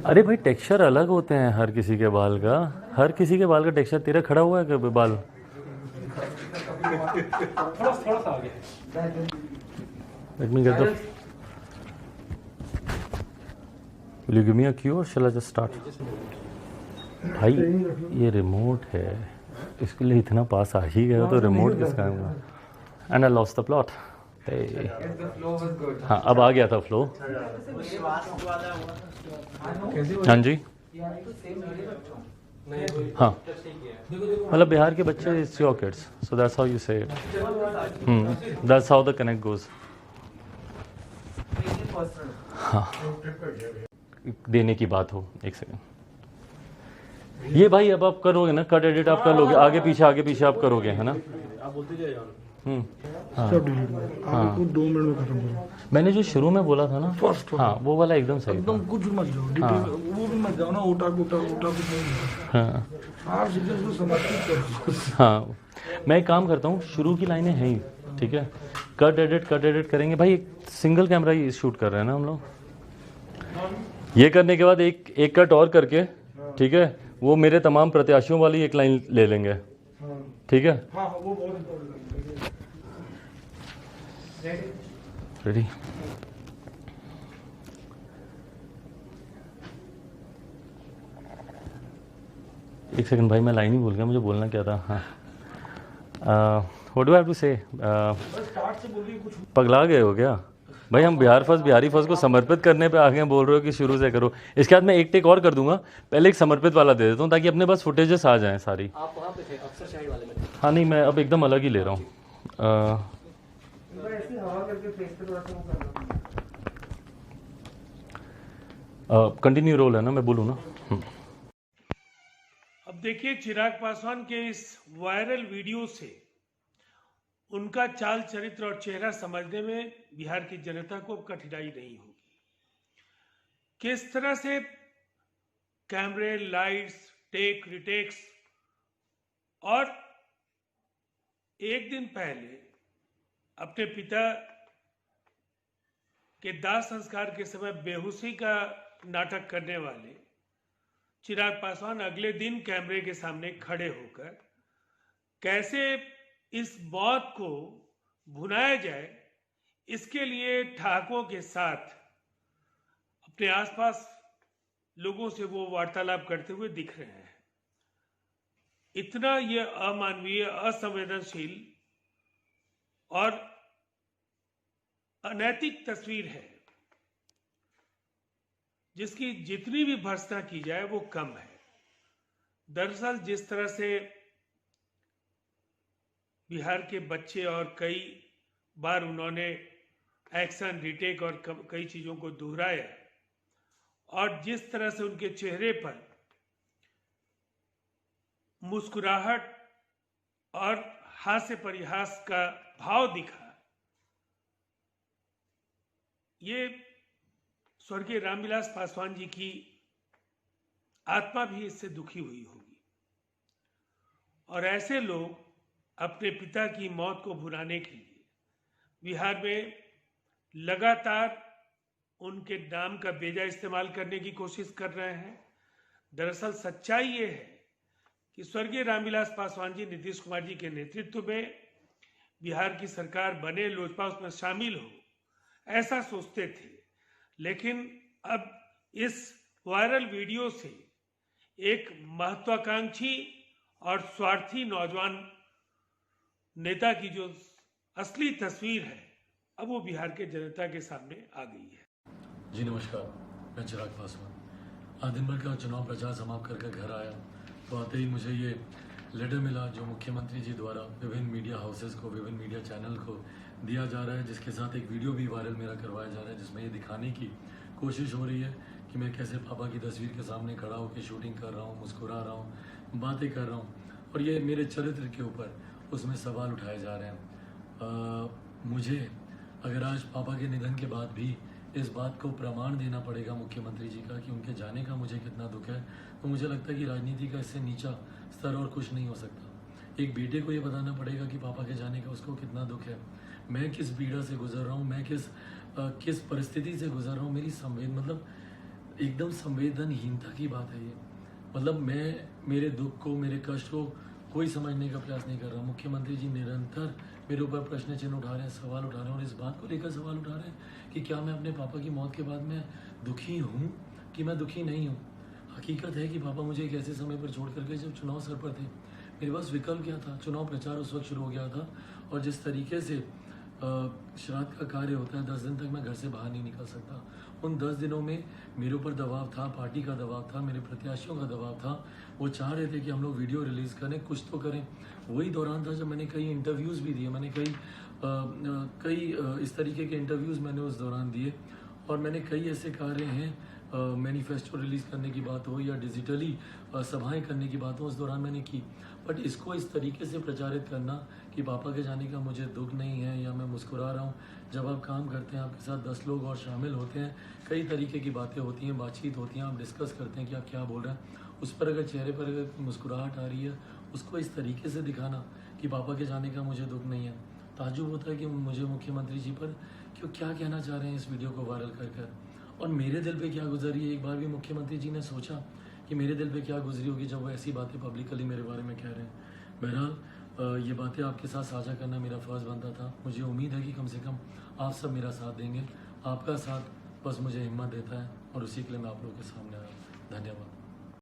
अरे भाई टेक्सचर अलग होते हैं हर किसी के बाल का। हर किसी के बाल का टेक्सचर। तेरा खड़ा हुआ है कभी बाल? थोड़ा सा आगे। Let me get the will you give me a Q और शैल आई जस्ट स्टार्ट? भाई ये रिमोट है, इसके लिए इतना पास आ ही गया तो रिमोट किस काम का? And I lost the plot. हाँ अब आ गया था फ्लो। हाँ जी हाँ, मतलब बिहार के बच्चे it's your kids, so that's how you say it, that's how the connect goes. हाँ देने की बात हो, एक सेकंड। ये भाई अब आप करोगे ना, कट एडिट आप कर लोगे, आगे पीछे आप करोगे, है ना? आप बोलते जाइए। हाँ हाँ 2 मिनट में खत्म करो। मैंने जो शुरू में बोला था ना, फर्स्ट हाँ वो वाला एकदम सही था। एकदम कुछ मत जाओ डिटेल, वो भी मत जाओ ना, उठा कुछ नहीं। हाँ आप सीधे उसको समर्पित करो। हाँ मैं एक काम करता हूँ, शुरू की लाइनें हैं ही, ठीक है, कट एडिट करेंगे भाई। एक सिंगल कैमरा ही शूट कर रहे हैं ना हम लोग। ये करने के बाद एक कट और करके, ठीक है, वो मेरे तमाम प्रत्याशियों वाली एक लाइन ले लेंगे, ठीक है? हाँ वो बहुत इम्पोर्टेंट है। रेडी? एक सेकंड भाई, मैं लाइन ही भूल गया, मुझे बोलना क्या था। हाँ what do I have to say? पगला गए हो क्या भाई? हम बिहारी फर्स्ट को समर्पित करने पे आगे बोल रहे हो कि शुरू से करो। इसके बाद मैं एक टेक और कर दूंगा, पहले एक समर्पित वाला दे देता हूँ ताकि अपने पास फुटेजेस आ जाएं सारी। आप वहाँ पे थे अक्सर साइड वाले में। हाँ नहीं, मैं अब एकदम अलग ही ले रहा हूँ। कंटिन्यू रोल है ना, मैं बोलूँ ना? अब देखिए, चिराग पासवान के इस वायरल वीडियो से उनका चाल चरित्र और चेहरा समझने में बिहार की जनता को अब कठिनाई नहीं होगी। किस तरह से कैमरे, लाइट्स, टेक, रिटेक्स, और एक दिन पहले अपने पिता के दाह संस्कार के समय बेहोशी का नाटक करने वाले चिराग पासवान अगले दिन कैमरे के सामने खड़े होकर कैसे इस मौत को भुनाया जाए, इसके लिए ठहाकों के साथ अपने आसपास लोगों से वो वार्तालाप करते हुए दिख रहे हैं। इतना ये अमानवीय, असंवेदनशील और अनैतिक तस्वीर है जिसकी जितनी भी भर्त्सना की जाए वो कम है। दरअसल जिस तरह से बिहार के बच्चे, और कई बार उन्होंने एक्शन, रिटेक और कई चीजों को दोहराया, और जिस तरह से उनके चेहरे पर मुस्कुराहट और हास्य परिहास का भाव दिखा, ये स्वर्गीय रामविलास पासवान जी की आत्मा भी इससे दुखी हुई होगी। और ऐसे लोग अपने पिता की मौत को भुनाने के लिए बिहार में लगातार उनके नाम का बेजा इस्तेमाल करने की कोशिश कर रहे हैं। दरअसल सच्चाई ये है कि स्वर्गीय रामविलास पासवान जी नीतीश कुमार जी के नेतृत्व में बिहार की सरकार बने, लोजपा उसमें शामिल हो, ऐसा सोचते थे। लेकिन अब इस वायरल वीडियो से एक महत्वाकांक्षी और स्वार्थी नौजवान नेता की जो असली तस्वीर है, अब वो बिहार के जनता के सामने आ गई है। जी नमस्कार, मैं चिराग पासवान। आज दिन भर का चुनाव प्रचार समाप्त करके घर आया तो आते ही मुझे ये लेटर मिला जो मुख्यमंत्री जी द्वारा विभिन्न मीडिया हाउसेस को, विभिन्न मीडिया चैनल को दिया जा रहा है, जिसके साथ एक वीडियो भी वायरल मेरा करवाया जा रहा है जिसमें ये दिखाने की कोशिश हो रही है कि मैं कैसे पापा की तस्वीर के सामने खड़ा होकर शूटिंग कर रहा हूँ, मुस्कुरा रहा हूँ, बातें कर रहा हूँ, और ये मेरे चरित्र के ऊपर उसमें सवाल उठाए जा रहे हैं। मुझे अगर आज पापा के निधन के बाद भी इस बात को प्रमाण देना पड़ेगा मुख्यमंत्री जी का कि उनके जाने का मुझे कितना दुख है, तो मुझे लगता है कि राजनीति का इससे नीचा स्तर और कुछ नहीं हो सकता। एक बेटे को ये बताना पड़ेगा कि पापा के जाने का उसको कितना दुख है, मैं किस पीड़ा से गुजर रहा हूँ, मैं किस परिस्थिति से गुजर रहा हूँ, मेरी संवेद मतलब एकदम संवेदनहीनता की बात है ये। मतलब मैं मेरे दुख को, मेरे कष्ट को कोई समझने का प्रयास नहीं कर रहा। मुख्यमंत्री जी निरंतर मेरे ऊपर प्रश्न चिन्ह उठा रहे हैं, सवाल उठा रहे हैं और इस बात को लेकर सवाल उठा रहे हैं कि क्या मैं अपने पापा की मौत के बाद मैं दुखी हूँ कि मैं दुखी नहीं हूँ। हकीकत है कि पापा मुझे एक ऐसे समय पर छोड़ कर गए जब चुनाव सर पर थे। मेरे पास विकल्प क्या था? चुनाव प्रचार उस वक्त शुरू हो गया था और जिस तरीके से श्राद्ध का कार्य होता है 10 दिन तक मैं घर से बाहर नहीं निकल सकता। उन 10 दिनों में मेरे ऊपर दबाव था, पार्टी का दबाव था, मेरे प्रत्याशियों का दबाव था। वो चाह रहे थे कि हम लोग वीडियो रिलीज़ करें, कुछ तो करें। वही दौरान था जब मैंने कई इंटरव्यूज़ भी दिए। मैंने कई इस तरीके के इंटरव्यूज़ मैंने उस दौरान दिए और मैंने कई ऐसे कार्य हैं, मैनिफेस्टो रिलीज़ करने की बात हो या डिजिटली सभाएं करने की बात हो, उस दौरान मैंने की। बट इसको इस तरीके से प्रचारित करना कि पापा के जाने का मुझे दुख नहीं है या मैं मुस्कुरा रहा हूँ। जब आप काम करते हैं, आपके साथ 10 लोग और शामिल होते हैं, कई तरीके की बातें होती हैं, बातचीत होती हैं, आप डिस्कस करते हैं कि आप क्या बोल रहे हैं। उस पर अगर चेहरे पर अगर मुस्कुराहट आ रही है, उसको इस तरीके से दिखाना कि पापा के जाने का मुझे दुख नहीं है। ताज्जुब होता है कि मुझे मुख्यमंत्री जी पर क्यों क्या कहना चाह रहे हैं इस वीडियो को वायरल कर और मेरे दिल पे क्या गुजरी है। एक बार भी मुख्यमंत्री जी ने सोचा कि मेरे दिल पे क्या गुजरी होगी जब वो ऐसी बातें पब्लिकली मेरे बारे में कह रहे हैं। बहरहाल ये बातें आपके साथ साझा करना मेरा फ़र्ज़ बनता था। मुझे उम्मीद है कि कम से कम आप सब मेरा साथ देंगे। आपका साथ बस मुझे हिम्मत देता है और उसी के लिए मैं आप लोगों के सामने आया हूँ। धन्यवाद।